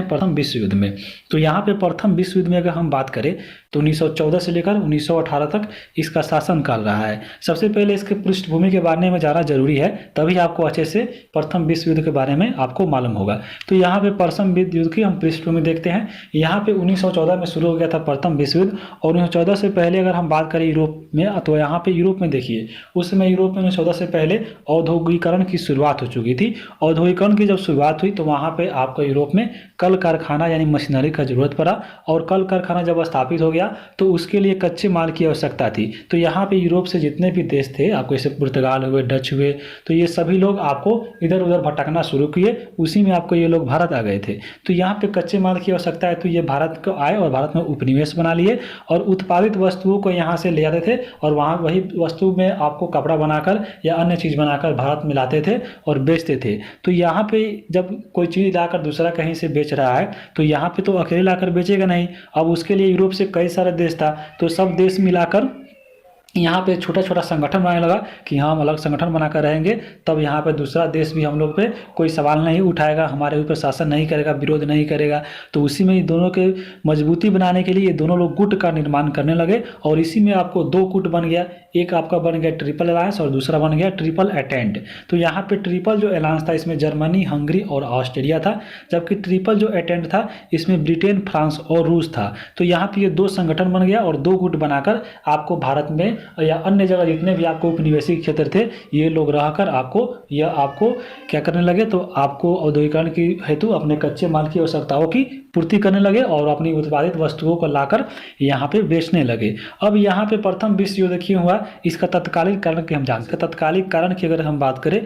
प्रथम विश्व युद्ध में। तो यहाँ पे प्रथम विश्व युद्ध में अगर हम बात करें तो 1914 से लेकर 1918 तक इसका शासनकाल रहा है। सबसे पहले इसके पृष्ठभूमि के बारे में जानना जरूरी है, तभी आपको अच्छे से प्रथम विश्व युद्ध के बारे में आपको मालूम होगा। तो यहाँ पे प्रथम विश्व युद्ध की हम पृष्ठभूमि देखते हैं। यहाँ पे 1914 में शुरू हो गया था प्रथम विश्व युद्ध, और 1914 से पहले अगर हम बात करें यूरोप में, तो यहाँ पे यूरोप में देखिए उस समय यूरोप में 1914 से पहले औद्योगिकरण की शुरुआत हो चुकी थी। औद्योगिकरण की जब शुरुआत हुई तो वहाँ पे आपको यूरोप में कल कारखाना यानी मशीनरी का जरूरत पड़ा, और कल कारखाना जब स्थापित हो गया तो उसके लिए कच्चे माल की आवश्यकता थी। तो यहाँ पे यूरोप से जितने भी देश थे, आपको जैसे पुर्तगाल हुए, डच हुए, तो ये सभी लोग आपको इधर उधर भटकना शुरू किए, उसी में आपको ये लोग भारत आ गए थे। तो यहाँ पे कच्चे माल की आवश्यकता है तो ये भारत को आए और भारत में उपनिवेश बना लिए, और उत्पादित वस्तुओं को यहाँ से ले आते थे, और वहाँ वही वस्तु में आपको कपड़ा बनाकर या अन्य चीज़ बनाकर भारत में लाते थे और बेचते थे। तो यहाँ पे जब कोई चीज़ लाकर दूसरा कहीं से बेच रहा है तो यहाँ पे तो अकेले लाकर बेचेगा नहीं, अब उसके लिए यूरोप से कई सारे देश था, तो सब देश मिलाकर यहाँ पे छोटा छोटा संगठन बनाने लगा कि हम अलग संगठन बनाकर रहेंगे, तब यहाँ पे दूसरा देश भी हम लोग पे कोई सवाल नहीं उठाएगा, हमारे ऊपर शासन नहीं करेगा, विरोध नहीं करेगा। तो उसी में दोनों के मजबूती बनाने के लिए ये दोनों लोग गुट का निर्माण करने लगे, और इसी में आपको दो गुट बन गया। एक आपका बन गया ट्रिपल अलायंस और दूसरा बन गया ट्रिपल अटेंट। तो यहाँ पे ट्रिपल जो अलायंस था इसमें जर्मनी, हंगरी और ऑस्ट्रेलिया था, जबकि ट्रिपल जो अटेंट था इसमें ब्रिटेन, फ्रांस और रूस था। तो यहाँ पे ये दो संगठन बन गया और दो गुट बनाकर आपको भारत में या अन्य जगह जितने भी आपको उपनिवेशिक क्षेत्र थे ये लोग रहकर आपको क्या करने लगे, तो आपको औद्योगिकरण की हेतु अपने कच्चे माल की आवश्यकताओं की पूर्ति करने लगे और अपनी उत्पादित वस्तुओं को लाकर यहाँ पे बेचने लगे। अब यहाँ पे प्रथम विश्व युद्ध क्यों हुआ, इसका तत्कालिक कारण की हम जानते हैं। तत्कालिक कारण की अगर हम बात करें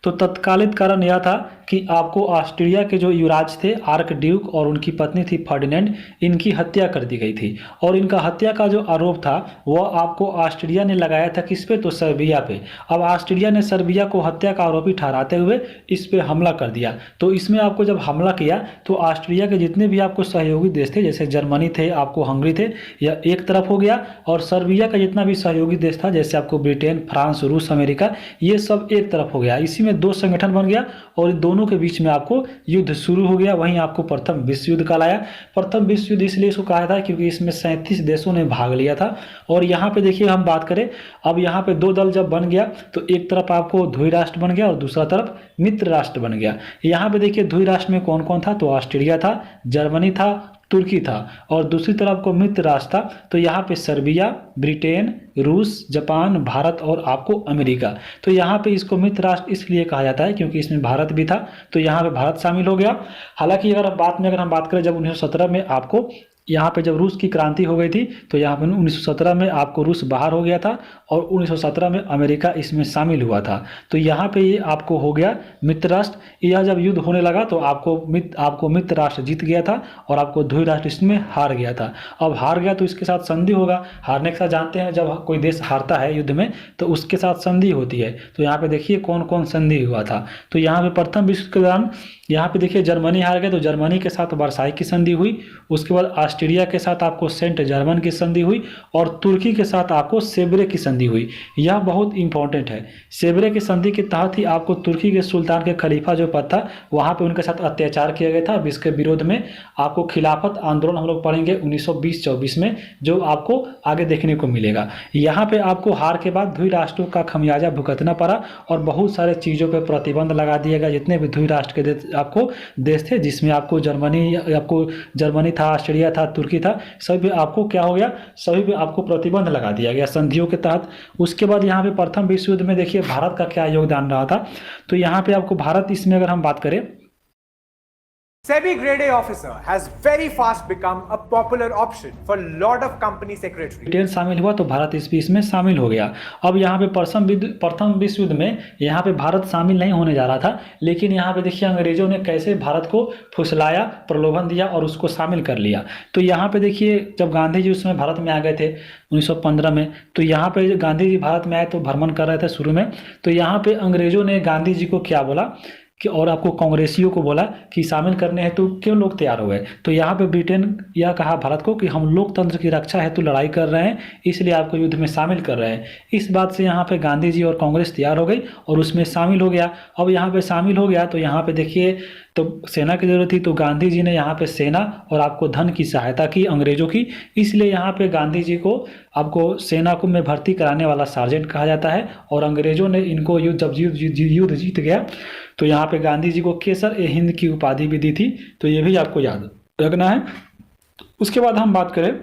तो तत्कालिक कारण यह था कि आपको ऑस्ट्रिया के जो युवराज थे आर्क ड्यूक और उनकी पत्नी थी फर्डिनेंड, इनकी हत्या कर दी गई थी, और इनका हत्या का जो आरोप था वह आपको ऑस्ट्रिया ने लगाया था किस पे, तो सर्बिया पे। अब ऑस्ट्रिया ने सर्बिया को हत्या का आरोपी ठहराते हुए इस पे हमला कर दिया। तो इसमें आपको जब हमला किया तो ऑस्ट्रिया के जितने भी आपको सहयोगी देश थे, जैसे जर्मनी थे, आपको हंगरी थे, यह एक तरफ हो गया, और सर्बिया का जितना भी सहयोगी देश था जैसे आपको ब्रिटेन, फ्रांस, रूस, अमेरिका, ये सब एक तरफ हो गया। इसी में दो संगठन बन गया और दोनों के बीच में आपको युद्ध शुरू हो गया। वहीं आपको प्रथम विश्व युद्ध कहलाया। प्रथम विश्व युद्ध इसलिए इसको कहा था क्योंकि इसमें 37 देशों ने भाग लिया था। और यहाँ पे देखिए हम बात करें, अब यहाँ पे दो दल जब बन गया तो एक तरफ आपको ध्रुव राष्ट्र बन गया और दूसरा तरफ मित्र राष्ट्र बन गया। यहाँ पे देखिए ध्रुव राष्ट्र में कौन कौन था, तो ऑस्ट्रेलिया था, जर्मनी था, तुर्की था, और दूसरी तरफ को मित्र राष्ट्र था। तो यहाँ पे सर्बिया, ब्रिटेन, रूस, जापान, भारत और आपको अमेरिका। तो यहाँ पे इसको मित्र राष्ट्र इसलिए कहा जाता है क्योंकि इसमें भारत भी था, तो यहाँ पे भारत शामिल हो गया। हालांकि अगर हम बात करें जब 1917 में आपको यहाँ पे जब रूस की क्रांति हो गई थी तो यहाँ पे 1917 में आपको रूस बाहर हो गया था और 1917 में अमेरिका इसमें शामिल हुआ था। तो यहाँ पे ये आपको हो गया मित्र राष्ट्र। यह जब युद्ध होने लगा तो आपको मित्र राष्ट्र जीत गया था और आपको ध्रुव राष्ट्र इसमें हार गया था। अब हार गया तो इसके साथ संधि होगा। हारने के साथ जानते हैं जब कोई देश हारता है युद्ध में तो उसके साथ संधि होती है। तो यहाँ पे देखिए कौन कौन संधि हुआ था। तो यहाँ पे प्रथम विश्व के दौरान यहाँ पे देखिए जर्मनी हार गया तो जर्मनी के साथ वर्साई की संधि हुई। उसके बाद ऑस्ट्रिया के साथ आपको सेंट जर्मन की संधि हुई और तुर्की के साथ आपको सेब्रे की संधि हुई। यह बहुत इंपॉर्टेंट है। सेब्रे की संधि के तहत ही आपको तुर्की के सुल्तान के खलीफा जो पद था वहाँ पे उनके साथ अत्याचार किया गया था, जिसके विरोध में आपको खिलाफत आंदोलन हम लोग पढ़ेंगे 1920-24 में, जो आपको आगे देखने को मिलेगा। यहाँ पे आपको हार के बाद ध्रुव राष्ट्रों का खमियाजा भुगतना पड़ा और बहुत सारे चीज़ों पर प्रतिबंध लगा दिया गया। जितने भी ध्रुव राष्ट्र के आपको देश थे जिसमें आपको जर्मनी था, ऑस्ट्रेलिया था, तुर्की था, सभी पे आपको क्या हो गया, सभी पे आपको प्रतिबंध लगा दिया गया संधियों के तहत। उसके बाद यहाँ पे प्रथम विश्व युद्ध में देखिए भारत का क्या योगदान रहा था। तो यहाँ पे आपको भारत इसमें अगर हम बात करें, SEBI Grade A officer has very fast become a popular option for lot of company secretaries. Britain शामिल हुआ तो भारत इस बीच में शामिल हो गया। अब यहाँ पे प्रथम विश्व युद्ध में यहाँ पे भारत शामिल नहीं होने जा रहा था, लेकिन यहाँ पे देखिए अंग्रेजों ने कैसे भारत को फुसलाया, प्रलोभन दिया और उसको शामिल कर लिया। तो यहाँ पे देखिए जब गांधी जी उसमें भारत में आ गए थे 1915 में, तो यहाँ पे गांधी जी भारत में आए तो भ्रमण कर रहे थे शुरू में। तो यहाँ पे अंग्रेजों ने गांधी जी को क्या बोला कि और आपको कांग्रेसियों को बोला कि शामिल करने हेतु क्यों लोग तैयार हो गए। तो यहाँ पे ब्रिटेन यह कहा भारत को कि हम लोकतंत्र की रक्षा हेतु लड़ाई कर रहे हैं, इसलिए आपको युद्ध में शामिल कर रहे हैं। इस बात से यहाँ पे गांधी जी और कांग्रेस तैयार हो गई और उसमें शामिल हो गया। अब यहाँ पे शामिल हो गया तो यहाँ पे देखिए, तो सेना की जरूरत थी, तो गांधी जी ने यहाँ पे सेना और आपको धन की सहायता की अंग्रेजों की, इसलिए यहाँ पे गांधी जी को आपको सेना को में भर्ती कराने वाला सार्जेंट कहा जाता है। और अंग्रेजों ने इनको जब युद्ध जीत गया तो यहाँ पे गांधी जी को केसर ए हिंद की उपाधि भी दी थी। तो ये भी आपको याद रखना है। उसके बाद हम बात करें,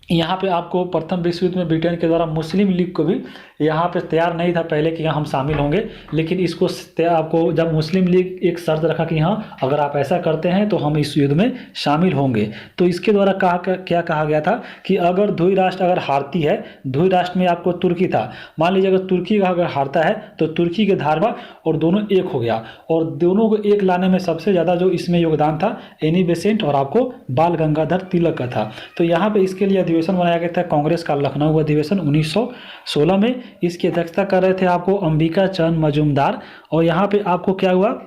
यहाँ पे आपको प्रथम विश्व युद्ध में ब्रिटेन के द्वारा मुस्लिम लीग को भी यहाँ पे तैयार नहीं था पहले कि हम शामिल होंगे, लेकिन इसको आपको जब मुस्लिम लीग एक शर्त रखा कि हाँ अगर आप ऐसा करते हैं तो हम इस युद्ध में शामिल होंगे। तो इसके द्वारा क्या कहा गया था कि अगर द्वि राष्ट्र अगर हारती है, द्वि राष्ट्र में आपको तुर्की था, मान लीजिए अगर तुर्की अगर हारता है तो तुर्की के धारवा और दोनों एक हो गया, और दोनों को एक लाने में सबसे ज़्यादा जो इसमें योगदान था एनी बेसेंट और आपको बाल गंगाधर तिलक का था। तो यहाँ पे इसके लिए अधिवेशन बनाया गया था कांग्रेस का लखनऊ अधिवेशन 1916 में। इसकी अध्यक्षता कर रहे थे आपको अंबिका चंद मजूमदार। और यहाँ पे आपको क्या हुआ,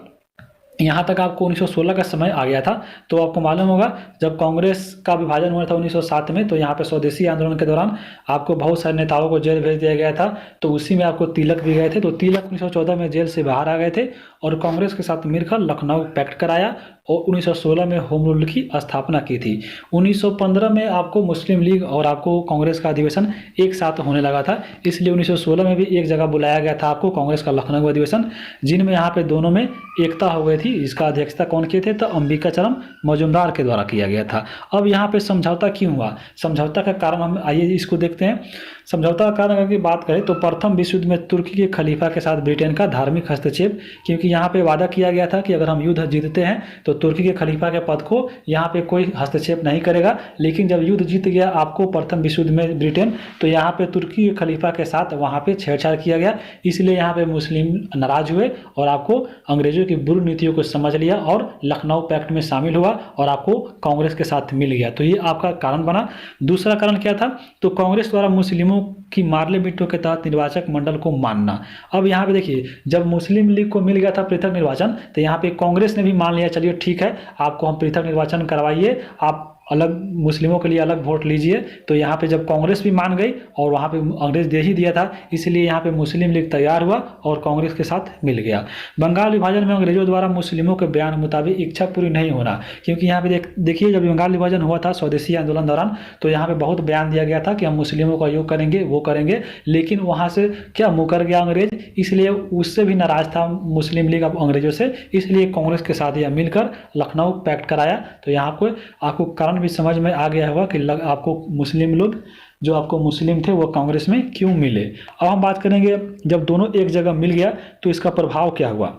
यहाँ तक आपको 1916 का समय आ गया था। तो आपको मालूम होगा जब कांग्रेस का विभाजन हुआ था 1907 में, तो यहाँ पे स्वदेशी आंदोलन के दौरान आपको बहुत सारे नेताओं को जेल भेज दिया गया था, तो उसी में आपको तिलक भी गए थे। तो तिलक 1914 में जेल से बाहर आ गए थे और कांग्रेस के साथ मिलकर लखनऊ पैक्ट कराया और 1916 में होम रूल की स्थापना की थी। 1915 में आपको मुस्लिम लीग और आपको कांग्रेस का अधिवेशन एक साथ होने लगा था, इसलिए 1916 में भी एक जगह बुलाया गया था आपको कांग्रेस का लखनऊ अधिवेशन, जिनमें यहाँ पे दोनों में एकता हो गई थी। इसका अध्यक्षता कौन किए थे, तो अंबिका चरण मजूमदार के द्वारा किया गया था। अब यहाँ पे समझौता क्यों हुआ, समझौता का कारण हम आइए इसको देखते हैं। समझौता का कारण अगर की बात करें तो प्रथम विश्व युद्ध में तुर्की के खलीफा के साथ ब्रिटेन का धार्मिक हस्तक्षेप, क्योंकि यहाँ पे वादा किया गया था कि अगर हम युद्ध जीतते हैं तो तुर्की के खलीफा के पद को यहाँ पे कोई हस्तक्षेप नहीं करेगा। लेकिन जब युद्ध जीत गया आपको प्रथम विश्व युद्ध में ब्रिटेन, तो यहाँ पे तुर्की के खलीफा के साथ वहाँ पे छेड़छाड़ किया गया, इसलिए यहाँ पे मुस्लिम नाराज हुए और आपको अंग्रेजों की बुरी नीतियों को समझ लिया और लखनऊ पैक्ट में शामिल हुआ और आपको कांग्रेस के साथ मिल गया। तो ये आपका कारण बना। दूसरा कारण क्या था, तो कांग्रेस द्वारा मुस्लिमों की मार्ले बिट्टो के तहत निर्वाचक मंडल को मानना। अब यहाँ पे देखिए, जब मुस्लिम लीग को मिल गया था पृथक निर्वाचन, तो यहाँ पे कांग्रेस ने भी मान लिया चलिए ठीक है आपको हम पृथक निर्वाचन करवाइए, आप अलग मुस्लिमों के लिए अलग वोट लीजिए। तो यहाँ पे जब कांग्रेस भी मान गई और वहाँ पे अंग्रेज दे ही दिया था, इसलिए यहाँ पे मुस्लिम लीग तैयार हुआ और कांग्रेस के साथ मिल गया। बंगाल विभाजन में अंग्रेजों द्वारा मुस्लिमों के बयान मुताबिक इच्छा पूरी नहीं होना, क्योंकि यहाँ पे देखिए जब बंगाल विभाजन हुआ था स्वदेशी आंदोलन दौरान, तो यहाँ पे बहुत बयान दिया गया था कि हम मुस्लिमों का योग करेंगे वो करेंगे, लेकिन वहाँ से क्या मुकर गया अंग्रेज, इसलिए उससे भी नाराज था मुस्लिम लीग अब अंग्रेजों से, इसलिए कांग्रेस के साथ यह मिलकर लखनऊ पैक्ट कराया। तो यहाँ को आपको कारण भी समझ में आ गया होगा कि आपको मुस्लिम लोग जो आपको मुस्लिम थे वो कांग्रेस में क्यों मिले। अब हम बात करेंगे जब दोनों एक जगह मिल गया तो इसका प्रभाव क्या हुआ।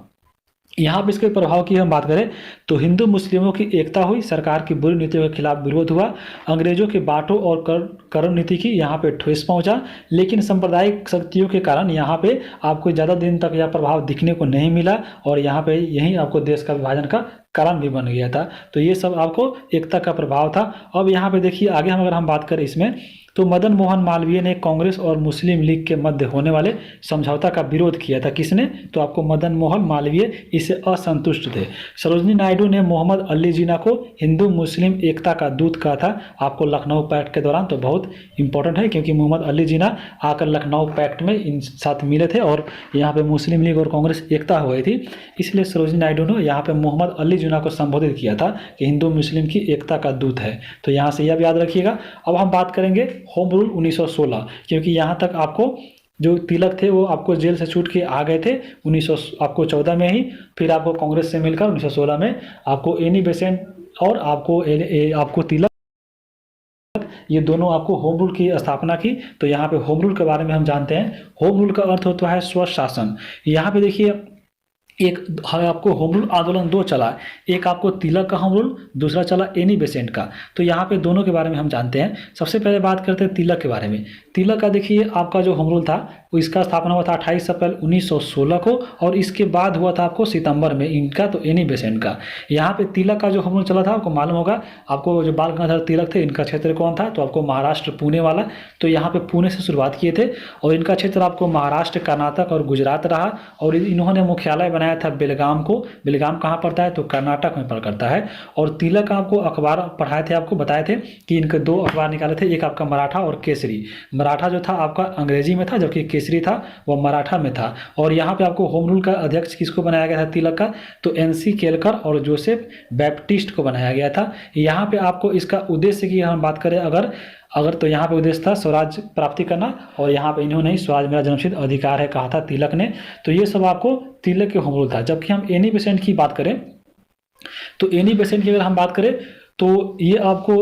यहाँ पर इसके प्रभाव की हम बात करें तो हिंदू मुस्लिमों की एकता हुई, सरकार की बुरी नीतियों के खिलाफ विरोध हुआ, अंग्रेजों के बांटो और करण नीति की यहाँ पे ठेस पहुँचा, लेकिन सांप्रदायिक शक्तियों के कारण यहाँ पे आपको ज़्यादा दिन तक यह प्रभाव दिखने को नहीं मिला और यहाँ पे यही आपको देश का विभाजन का कारण भी बन गया था। तो ये सब आपको एकता का प्रभाव था। अब यहाँ पे देखिए आगे अगर हम बात करें इसमें, तो मदन मोहन मालवीय ने कांग्रेस और मुस्लिम लीग के मध्य होने वाले समझौता का विरोध किया था। किसने, तो आपको मदन मोहन मालवीय इससे असंतुष्ट थे। सरोजनी नायडू ने मोहम्मद अली जिन्ना को हिंदू मुस्लिम एकता का दूत कहा था आपको लखनऊ पैक्ट के दौरान। तो बहुत इंपॉर्टेंट है क्योंकि मोहम्मद अली जिन्ना आकर लखनऊ पैक्ट में इन साथ मिले थे और यहाँ पे मुस्लिम लीग और कांग्रेस एकता हो गई थी, इसलिए सरोजनी नायडू ने यहाँ पे मोहम्मद अली जिन्ना को संबोधित किया था कि हिंदू मुस्लिम की एकता का दूत है। तो यहाँ से यह भी याद रखिएगा। अब हम बात करेंगे होम रूल 1916, क्योंकि यहाँ तक आपको जो तिलक थे वो आपको जेल से छूट के आ गए थे 1914 में ही, फिर आपको कांग्रेस से मिलकर 1916 में आपको एनी बेसेंट और आपको तिलक, ये दोनों आपको होम रूल की स्थापना की। तो यहाँ पे होम रूल के बारे में हम जानते हैं। होम रूल का अर्थ होता है स्वशासन। यहाँ पे देखिए एक आपको होम रूल आंदोलन दो चला, एक आपको तिलक का होम रूल, दूसरा चला एनी बेसेंट का। तो यहाँ पे दोनों के बारे में हम जानते हैं। सबसे पहले बात करते हैं तिलक के बारे में। तिलक का देखिए आपका जो होम रूल था वो इसका स्थापना हुआ था 28 अप्रैल 1916 को और इसके बाद हुआ था आपको सितंबर में इनका, तो एनी बेसेंट का। यहाँ पे तिलक का जो होम रूल चला था आपको मालूम होगा, आपको जो बाल गंगाधर तिलक थे इनका क्षेत्र कौन था, तो आपको महाराष्ट्र पुणे वाला। तो यहाँ पे पुणे से शुरुआत किए थे और इनका क्षेत्र आपको महाराष्ट्र, कर्नाटक और गुजरात रहा और इन्होंने मुख्यालय बनाया बनाया था बेलगाम को। बेलगाम कहाँ पड़ता है? तो कर्नाटक में करता है। और तिलक आपको अखबार पढ़ाए थे, आपको बताए थे कि इनके 2 अखबार निकाले थे, एक आपका मराठा और केसरी। मराठा जो था आपका अंग्रेजी में था, जबकि केसरी था वो मराठा में था। और यहाँ पे आपको होम रूल का अध्यक्ष किसको बनाया गया था तिलक का? तो NC केलकर और जोसेफ बैप्टिस्ट को बनाया गया था। यहाँ पे आपको इसका उद्देश्य की हम बात करें अगर तो यहाँ पे उद्देश्य था स्वराज प्राप्ति करना, और यहाँ पे इन्होंने स्वराज मेरा जन्मसिद्ध अधिकार है कहा था तिलक ने। तो ये सब आपको तिलक के होम रूल था। जबकि हम एनी बेसेंट की बात करें तो एनी बेसेंट की अगर हम बात करें तो ये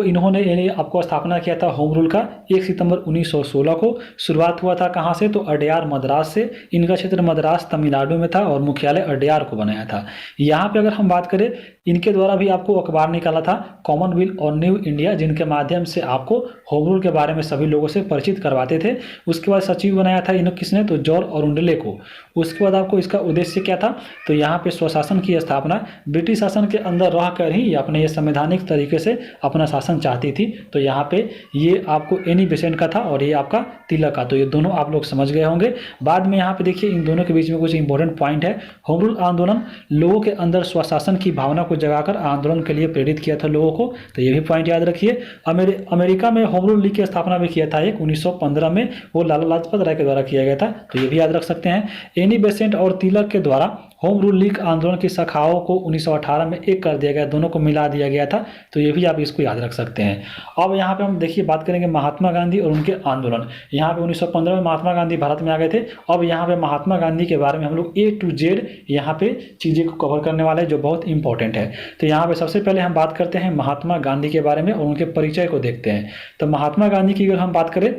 इन्होंने आपको स्थापना किया था होम रूल का 1 सितंबर 1916 को। शुरुआत हुआ था कहाँ से? तो अड्यार मद्रास से। इनका क्षेत्र मद्रास तमिलनाडु में था और मुख्यालय अड्यार को बनाया था। यहाँ पे अगर हम बात करें, इनके द्वारा भी आपको अखबार निकाला था कॉमनवेल्थ और न्यू इंडिया, जिनके माध्यम से आपको होम रूल के बारे में सभी लोगों से परिचित करवाते थे। उसके बाद सचिव बनाया था इन्हें किसने? तो जॉर्ज अरुंडले को। उसके बाद आपको इसका उद्देश्य क्या था? तो यहाँ पे स्वशासन की स्थापना, ब्रिटिश शासन के अंदर रहकर ही अपने ये संवैधानिक तरीके से अपना शासन चाहती थी। तो यहाँ पे ये आपको एनी बेसेंट का था और ये आपका तिलक का। तो ये दोनों आप लोग समझ गए होंगे। बाद में यहाँ पे देखिए इन दोनों के बीच में कुछ इंपॉर्टेंट पॉइंट है। होम रूल आंदोलन लोगों के अंदर स्वशासन की भावना को जगाकर आंदोलन के लिए प्रेरित किया था लोगों को। तो ये भी पॉइंट याद रखिए। अमेरिका में होम रूल लीग की स्थापना भी किया था एक 1915 में, वो लाला लाजपत राय के द्वारा किया गया था। तो ये भी याद रख सकते हैं। एनी बेसेंट और तिलक के द्वारा होम रूल लीग आंदोलन की शाखाओं को 1918 में एक कर दिया गया, दोनों को मिला दिया गया था। तो ये भी आप इसको याद रख सकते हैं। अब यहाँ पे हम देखिए बात करेंगे महात्मा गांधी और उनके आंदोलन। यहाँ पे 1915 में महात्मा गांधी भारत में आ गए थे। अब यहाँ पे महात्मा गांधी के बारे में हम लोग A to Z यहाँ पे चीज़ें को कवर करने वाले हैं जो बहुत इंपॉर्टेंट है। तो यहाँ पे सबसे पहले हम बात करते हैं महात्मा गांधी के बारे में और उनके परिचय को देखते हैं। तो महात्मा गांधी की अगर हम बात करें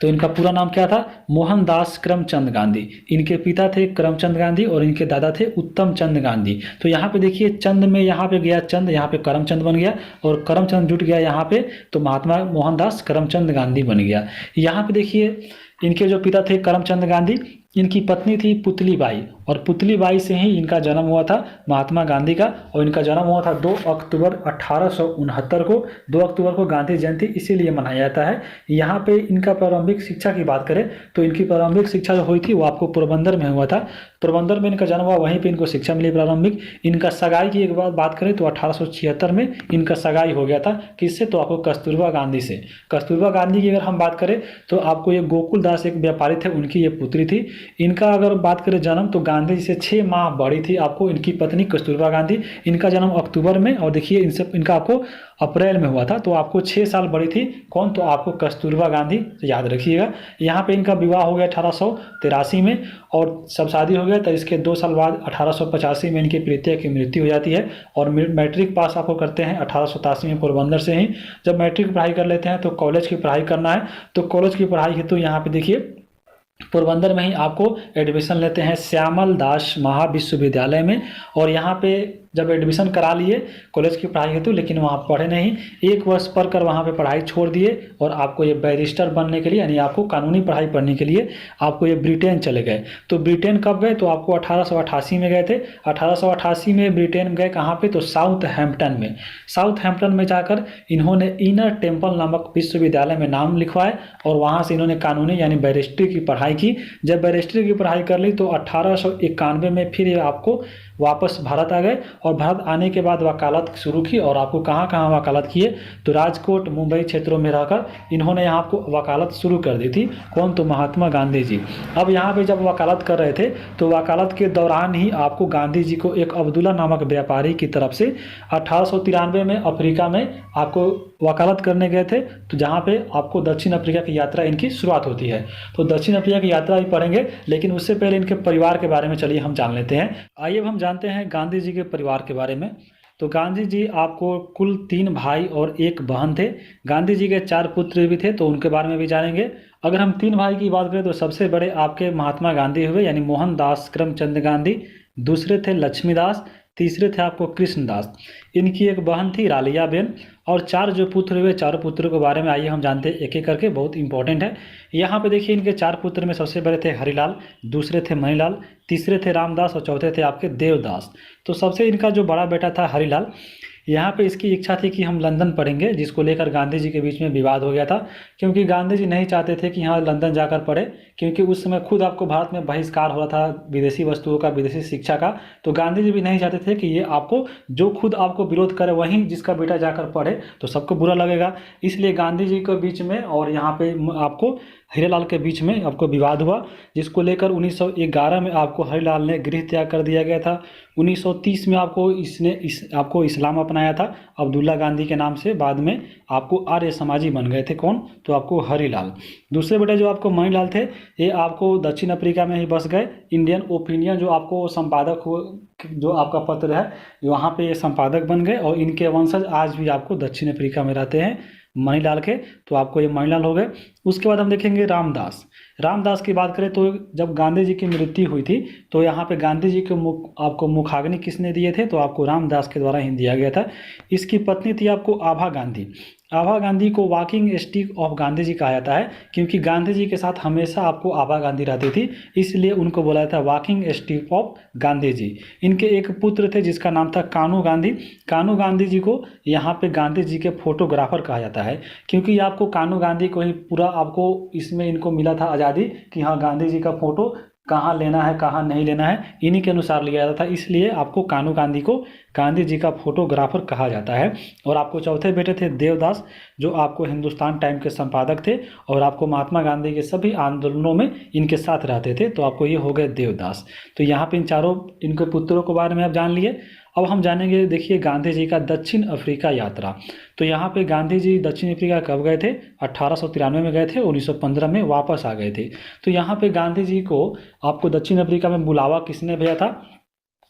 तो इनका पूरा नाम क्या था? मोहनदास करमचंद गांधी। इनके पिता थे करमचंद गांधी और इनके दादा थे उत्तम चंद गांधी। तो यहाँ पे देखिए चंद में यहाँ पे गया चंद, यहाँ पे करमचंद बन गया, और करमचंद जुट गया यहाँ पे, तो महात्मा मोहनदास करमचंद गांधी बन गया। यहाँ पे देखिए इनके जो पिता थे करमचंद गांधी, इनकी पत्नी थी पुतली बाई, और पुतली बाई से ही इनका जन्म हुआ था महात्मा गांधी का। और इनका जन्म हुआ था 2 अक्टूबर 1869 को। 2 अक्टूबर को गांधी जयंती इसीलिए मनाया जाता है। यहाँ पे इनका प्रारंभिक शिक्षा की बात करें तो इनकी प्रारंभिक शिक्षा जो हुई थी वो आपको पोरबंदर में हुआ था। पोरबंदर में इनका जन्म हुआ, वहीं पे इनको शिक्षा मिली प्रारंभिक। इनका सगाई की एक बात करें तो 1876 में इनका सगाई हो गया था। किससे? तो आपको कस्तूरबा गांधी से। कस्तूरबा गांधी की अगर हम बात करें तो आपको ये गोकुल दास एक व्यापारी थे, उनकी ये पुत्री थी। इनका अगर बात करें जन्म तो गांधी जी से 6 माह बड़ी थी आपको इनकी पत्नी कस्तूरबा गांधी। इनका जन्म अक्टूबर में, और देखिए इनका आपको अप्रैल में हुआ था। तो आपको 6 साल बड़ी थी कौन? तो आपको कस्तूरबा गांधी, याद रखिएगा। यहाँ पे इनका विवाह हो गया 1883 में, और सब शादी हो गया। तो इसके 2 साल बाद 1885 में इनकी प्रीतिया की मृत्यु हो जाती है। और मैट्रिक पास आपको करते हैं 1887 में पोरबंदर से ही। जब मैट्रिक की पढ़ाई कर लेते हैं तो कॉलेज की पढ़ाई करना है। तो कॉलेज की पढ़ाई हेतु यहाँ पे देखिए पोरबंदर में ही आपको एडमिशन लेते हैं श्यामल दास महाविश्वविद्यालय में। और यहाँ पे जब एडमिशन करा लिए कॉलेज की पढ़ाई हेतु, लेकिन वहाँ पढ़े नहीं, 1 वर्ष पढ़कर वहाँ पे पढ़ाई छोड़ दिए, और आपको ये बैरिस्टर बनने के लिए, यानी आपको कानूनी पढ़ाई पढ़ने के लिए आपको ये ब्रिटेन चले गए। तो ब्रिटेन कब गए? तो आपको 1888 में गए थे। 1888 में ब्रिटेन गए कहाँ पे? तो साउथहैम्पटन में। साउथहैम्पटन में जाकर इन्होंने इनर टेम्पल नामक विश्वविद्यालय में नाम लिखवाए, और वहाँ से इन्होंने कानूनी यानी बैरिस्ट्री की पढ़ाई की। जब बैरिस्ट्री की पढ़ाई कर ली तो 1891 में फिर आपको वापस भारत आ गए, और भारत आने के बाद वकालत शुरू की। और आपको कहाँ कहाँ वकालत किए? तो राजकोट, मुंबई क्षेत्रों में रहकर इन्होंने यहाँ आपको वकालत शुरू कर दी थी। कौन? तो महात्मा गांधी जी। अब यहाँ पे जब वकालत कर रहे थे तो वकालत के दौरान ही आपको गांधी जी को एक अब्दुल्ला नामक व्यापारी की तरफ से 1893 में अफ्रीका में आपको वकालत करने गए थे। तो जहाँ पे आपको दक्षिण अफ्रीका की यात्रा इनकी शुरुआत होती है। तो दक्षिण अफ्रीका की यात्रा भी पढ़ेंगे, लेकिन उससे पहले इनके परिवार के बारे में चलिए हम जान लेते हैं। आइए अब हम जानते हैं गांधी जी के परिवार के बारे में। तो गांधी जी आपको कुल 3 भाई और 1 बहन थे। गांधी जी के 4 पुत्र भी थे, तो उनके बारे में भी जानेंगे। अगर हम 3 भाई की बात करें तो सबसे बड़े आपके महात्मा गांधी हुए, यानी मोहनदास करमचंद गांधी। दूसरे थे लक्ष्मीदास। तीसरे थे आपको कृष्णदास। इनकी एक बहन थी रालिया बेन। और 4 जो पुत्र हुए, 4 पुत्रों के बारे में आइए हम जानते हैं एक एक करके, बहुत इंपॉर्टेंट है। यहाँ पे देखिए इनके 4 पुत्र में सबसे बड़े थे हरिलाल, दूसरे थे मणिलाल, तीसरे थे रामदास, और चौथे थे आपके देवदास। तो सबसे इनका जो बड़ा बेटा था हरिलाल, यहाँ पे इसकी इच्छा थी कि हम लंदन पढ़ेंगे, जिसको लेकर गांधी जी के बीच में विवाद हो गया था, क्योंकि गांधी जी नहीं चाहते थे कि हाँ लंदन जाकर पढ़े, क्योंकि उस समय खुद आपको भारत में बहिष्कार हो रहा था विदेशी वस्तुओं का, विदेशी शिक्षा का। तो गांधी जी भी नहीं चाहते थे कि ये आपको जो खुद आपको विरोध करे वहीं जिसका बेटा जाकर पढ़े तो सबको बुरा लगेगा। इसलिए गांधी जी के बीच में और यहाँ पे आपको हरिलाल के बीच में आपको विवाद हुआ, जिसको लेकर 1911 में आपको हरिलाल ने गृह त्याग कर दिया गया था। 1930 में आपको इस्लाम अपनाया था अब्दुल्ला गांधी के नाम से। बाद में आपको आर्य समाजी बन गए थे कौन, तो आपको हरिलाल। दूसरे बेटे जो आपको मणिलाल थे, ये आपको दक्षिण अफ्रीका में ही बस गए। इंडियन ओपिनियन जो आपको संपादक हो, जो आपका पत्र है, वहाँ पे ये संपादक बन गए और इनके वंशज आज भी आपको दक्षिण अफ्रीका में रहते हैं मणिलाल के, तो आपको ये मणिलाल हो गए। उसके बाद हम देखेंगे रामदास। रामदास की बात करें तो जब गांधी जी की मृत्यु हुई थी तो यहाँ पे गांधी जी के आपको मुखाग्नि किसने दिए थे, तो आपको रामदास के द्वारा ही दिया गया था। इसकी पत्नी थी आपको आभा गांधी। आभा गांधी को walking stick of Gandhi ji कहा जाता है, क्योंकि गांधी जी के साथ हमेशा आपको आभा गांधी रहती थी, इसलिए उनको बोला जाता है walking stick of Gandhi ji. इनके एक पुत्र थे जिसका नाम था कानू गांधी। कानू गांधी जी को यहाँ पे गांधी जी के फोटोग्राफर कहा जाता है, क्योंकि आपको कानू गांधी को ही पूरा आपको इसमें इनको मिला था आज़ादी कि हाँ गांधी जी का फोटो कहाँ लेना है कहाँ नहीं लेना है, इन्हीं के अनुसार लिया जाता था, इसलिए आपको कानू गांधी को गांधी जी का फोटोग्राफर कहा जाता है। और आपको चौथे बेटे थे देवदास, जो आपको हिंदुस्तान टाइम के संपादक थे और आपको महात्मा गांधी के सभी आंदोलनों में इनके साथ रहते थे, तो आपको ये हो गए देवदास। तो यहाँ पे इन चारों इनके पुत्रों के बारे में आप जान लिए। अब हम जानेंगे, देखिए गांधी जी का दक्षिण अफ्रीका यात्रा। तो यहाँ पे गांधी जी दक्षिण अफ्रीका कब गए थे, 1893 में गए थे, 1915 में वापस आ गए थे। तो यहाँ पे गांधी जी को आपको दक्षिण अफ्रीका में बुलावा किसने भेजा था,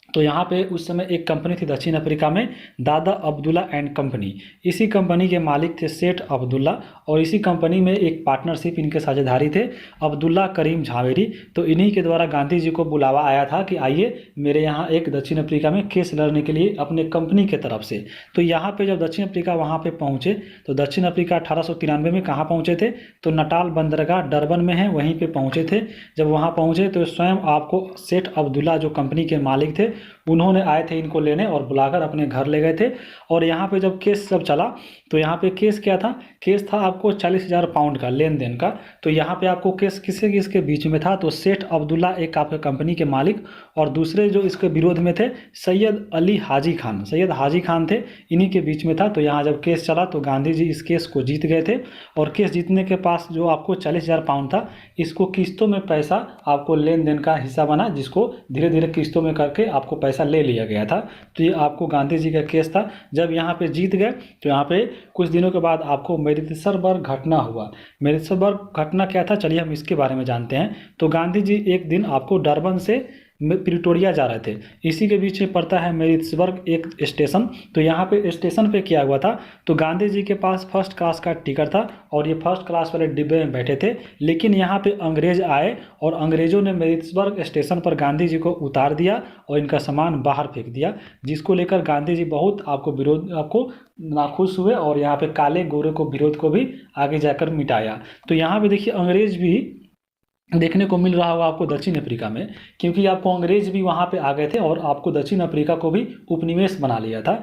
तो यहाँ पे उस समय एक कंपनी थी दक्षिण अफ्रीका में, दादा अब्दुल्ला एंड कंपनी। इसी कंपनी के मालिक थे सेठ अब्दुल्ला, और इसी कंपनी में एक पार्टनरशिप इनके साझेदारी थे अब्दुल्ला करीम झावेरी। तो इन्हीं के द्वारा गांधी जी को बुलावा आया था कि आइए मेरे यहाँ एक दक्षिण अफ्रीका में केस लड़ने के लिए अपने कंपनी के तरफ से। तो यहाँ पे जब दक्षिण अफ्रीका वहाँ पे पहुँचे तो दक्षिण अफ्रीका 1893 में कहाँ पहुँचे थे, तो नटाल बंदरगाह डरबन में है, वहीं पे पहुँचे थे। जब वहाँ पहुँचे तो स्वयं आपको सेठ अब्दुल्ला जो कंपनी के मालिक थे उन्होंने आए थे इनको लेने और बुलाकर अपने घर ले गए थे। और यहाँ पे जब केस सब चला तो यहाँ पे केस क्या था, केस था आपको 40,000 पाउंड का लेन देन का। तो यहाँ पे आपको केस किसके बीच में था, तो सेठ अब्दुल्ला एक आपके कंपनी के मालिक और दूसरे जो इसके विरोध में थे सैयद अली हाजी खान, सैयद हाजी खान थे, इन्हीं के बीच में था। तो यहाँ जब केस चला तो गांधी जी इस केस को जीत गए थे और केस जीतने के पास जो आपको 40,000 पाउंड था इसको किस्तों में पैसा आपको लेन देन का हिस्सा बना, जिसको धीरे धीरे किस्तों में करके आपको पैसा ले लिया गया था। तो ये आपको गांधी जी का केस था। जब यहाँ पे जीत गए तो यहाँ पे कुछ दिनों के बाद आपको मेरित्सबर्ग घटना हुआ। मेरित्सबर्ग घटना क्या था, चलिए हम इसके बारे में जानते हैं। तो गांधी जी एक दिन आपको डरबन से प्रिटोरिया जा रहे थे, इसी के बीच में पड़ता है मेरित्सबर्ग एक स्टेशन। तो यहाँ पे स्टेशन पे क्या हुआ था, तो गांधी जी के पास फर्स्ट क्लास का टिकट था और ये फर्स्ट क्लास वाले डिब्बे में बैठे थे। लेकिन यहाँ पे अंग्रेज आए और अंग्रेजों ने मेरित्सबर्ग स्टेशन पर गांधी जी को उतार दिया और इनका सामान बाहर फेंक दिया, जिसको लेकर गांधी जी बहुत आपको नाखुश हुए और यहाँ पे काले गोरे को विरोध को भी आगे जाकर मिटाया। तो यहाँ पे देखिए अंग्रेज भी देखने को मिल रहा होगा आपको दक्षिण अफ्रीका में, क्योंकि आपको अंग्रेज भी वहाँ पे आ गए थे और आपको दक्षिण अफ्रीका को भी उपनिवेश बना लिया था।